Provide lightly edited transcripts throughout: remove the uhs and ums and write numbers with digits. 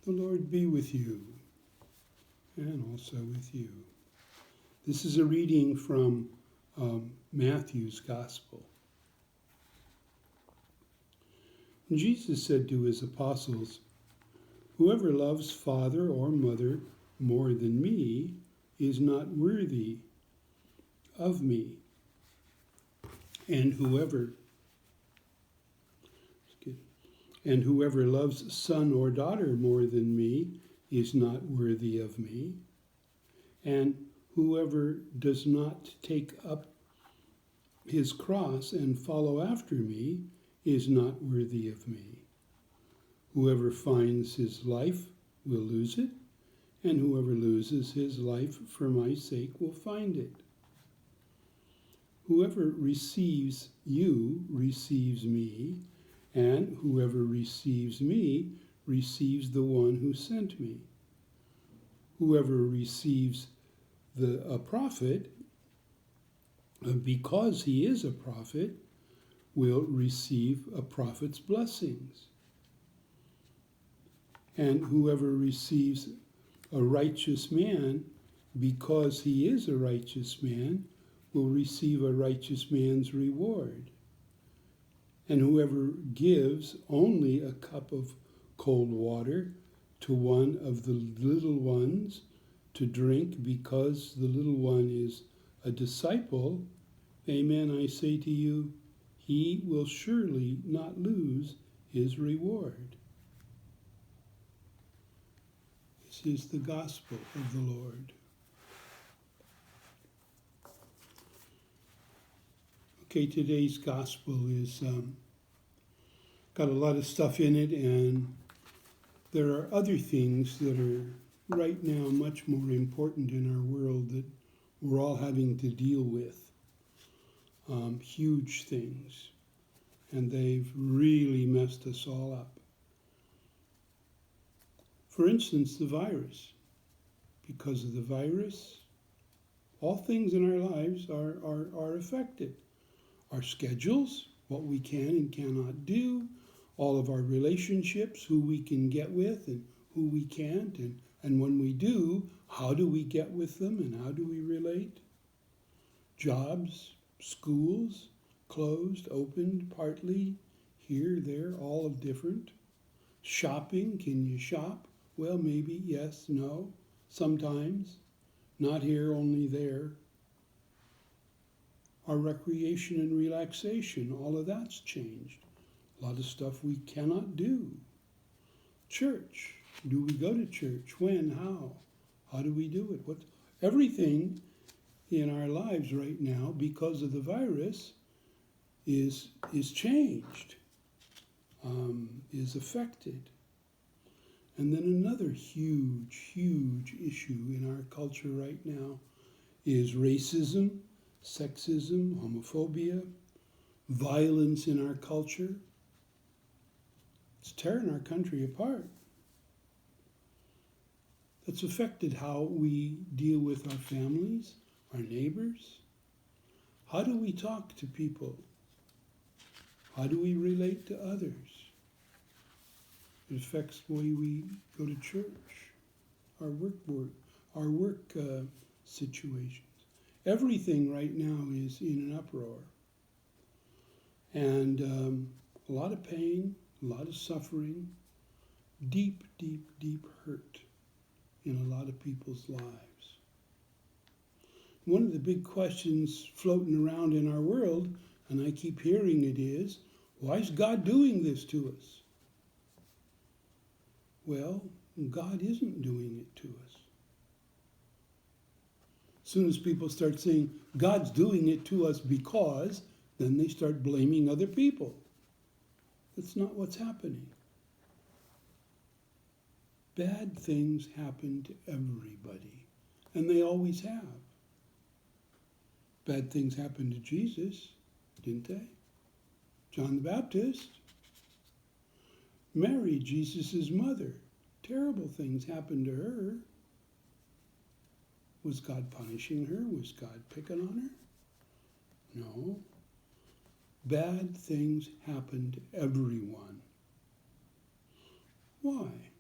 The Lord be with you, and also with you. This is a reading from Matthew's Gospel. Jesus said to his apostles, "Whoever loves father or mother more than me is not worthy of me, and whoever loves son or daughter more than me is not worthy of me, and whoever does not take up his cross and follow after me is not worthy of me. Whoever finds his life will lose it, and whoever loses his life for my sake will find it. Whoever receives you receives me, and whoever receives me receives the one who sent me. Whoever receives a prophet, because he is a prophet, will receive a prophet's blessings. And whoever receives a righteous man, because he is a righteous man, will receive a righteous man's reward. And whoever gives only a cup of cold water to one of the little ones to drink because the little one is a disciple, amen, I say to you, he will surely not lose his reward." This is the gospel of the Lord. Okay, today's gospel is got a lot of stuff in it, and there are other things that are right now much more important in our world that we're all having to deal with. Huge things, and they've really messed us all up. For instance, the virus. Because of the virus, all things in our lives are affected. Our schedules, what we can and cannot do, all of our relationships, who we can get with and who we can't, and when we do, how do we get with them and how do we relate? Jobs, schools, closed, opened, partly, here, there, all of different. Shopping, can you shop? Well, maybe, yes, no, sometimes. Not here, only there. Our recreation and relaxation, all of that's changed. A lot of stuff we cannot do. Church, do we go to church? When? How? How do we do it? Everything in our lives right now, because of the virus, is changed, is affected. And then another huge, huge issue in our culture right now is racism, sexism, homophobia, violence in our culture. It's tearing our country apart. That's affected how we deal with our families, our neighbors. How do we talk to people? How do we relate to others? It affects the way we go to church, our work situations. Everything right now is in an uproar. And a lot of pain, a lot of suffering, deep, deep, deep hurt in a lot of people's lives. One of the big questions floating around in our world, and I keep hearing it, is, why is God doing this to us? Well, God isn't doing it to us. As soon as people start saying, God's doing it to us because, then they start blaming other people. That's not what's happening. Bad things happen to everybody, and they always have. Bad things happened to Jesus, didn't they? John the Baptist. Mary, Jesus' mother. Terrible things happened to her. Was God punishing her? Was God picking on her? No. Bad things happen to everyone. Why?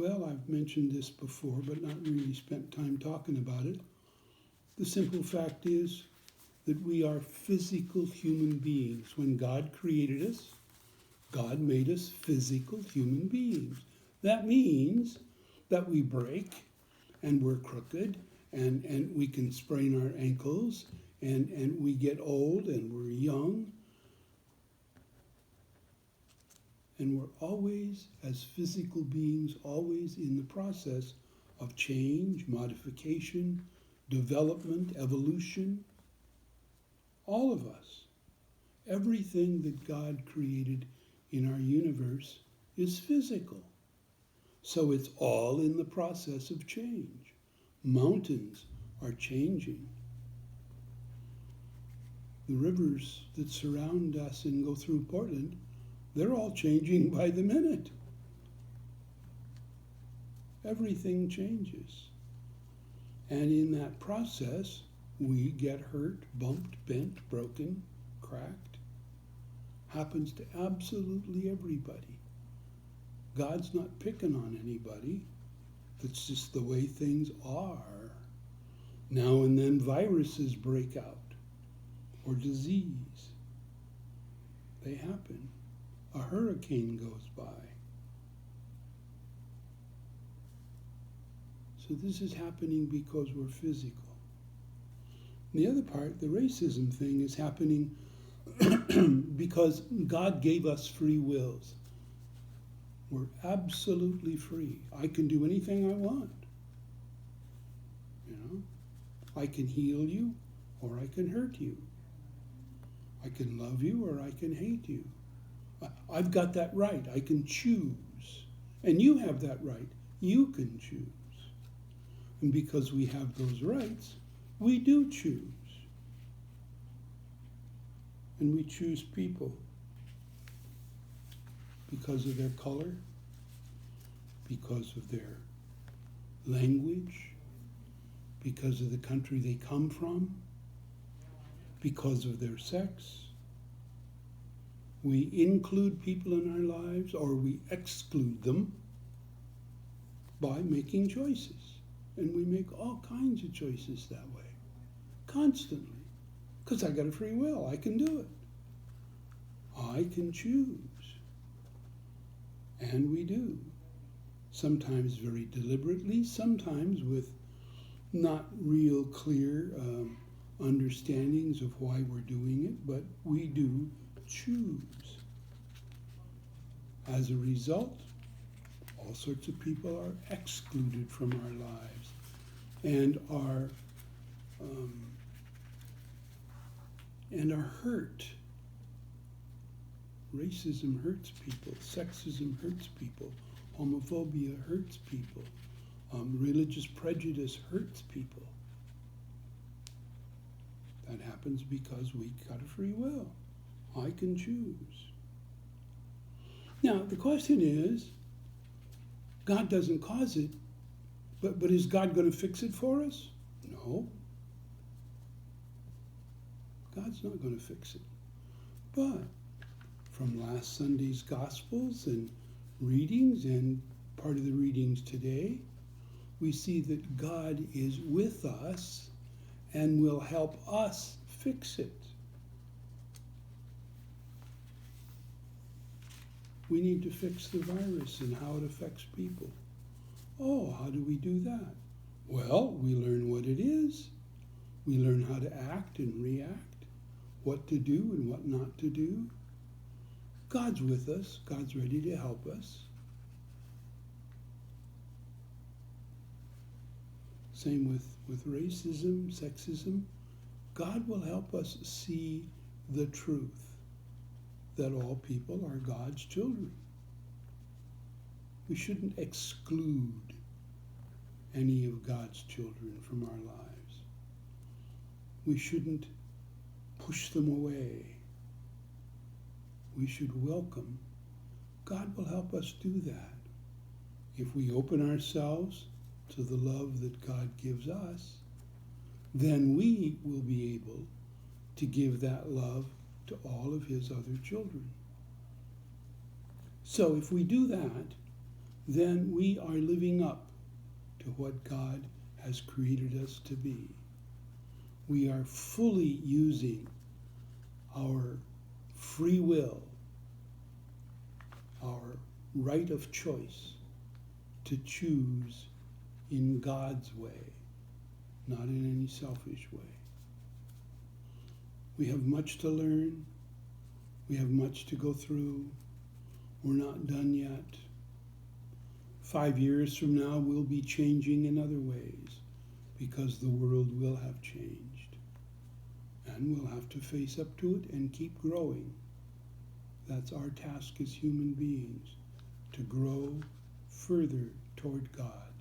Well, I've mentioned this before, but not really spent time talking about it. The simple fact is that we are physical human beings. When God created us, God made us physical human beings. That means that we break and we're crooked and we can sprain our ankles and we get old and we're young. And we're always, as physical beings, always in the process of change, modification, development, evolution. All of us. Everything that God created in our universe is physical. So it's all in the process of change. Mountains are changing. The rivers that surround us and go through Portland, they're all changing by the minute. Everything changes. And in that process, we get hurt, bumped, bent, broken, cracked. Happens to absolutely everybody. God's not picking on anybody. That's just the way things are. Now and then viruses break out, or disease. They happen. A hurricane goes by. So this is happening because we're physical. The other part, the racism thing, is happening because God gave us free wills. We're absolutely free. I can do anything I want. You know, I can heal you or I can hurt you. I can love you or I can hate you. I've got that right. I can choose. And you have that right. You can choose. And because we have those rights, we do choose. And we choose people because of their color, because of their language, because of the country they come from, because of their sex. We include people in our lives or we exclude them by making choices. And we make all kinds of choices that way, constantly. Because I got a free will, I can do it. I can choose. And we do. Sometimes very deliberately, sometimes with not real clear understandings of why we're doing it, but we do choose. As a result, all sorts of people are excluded from our lives and are hurt. Racism hurts people. Sexism hurts people. Homophobia hurts people. Religious prejudice hurts people. That happens because we got a free will. I can choose. Now, the question is, God doesn't cause it, but is God going to fix it for us? No. God's not going to fix it. But from last Sunday's Gospels and readings and part of the readings today, we see that God is with us and will help us fix it. We need to fix the virus and how it affects people. Oh, how do we do that? Well, we learn what it is. We learn how to act and react, what to do and what not to do. God's with us. God's ready to help us. Same with racism, sexism. God will help us see the truth that all people are God's children. We shouldn't exclude any of God's children from our lives. We shouldn't push them away. We should welcome. God will help us do that. If we open ourselves to the love that God gives us, then we will be able to give that love to all of his other children. So if we do that, then we are living up to what God has created us to be. We are fully using our free will, our right of choice to choose in God's way, not in any selfish way. We have much to learn. We have much to go through. We're not done yet. 5 years from now, we'll be changing in other ways because the world will have changed. And we'll have to face up to it and keep growing. That's our task as human beings, to grow further toward God.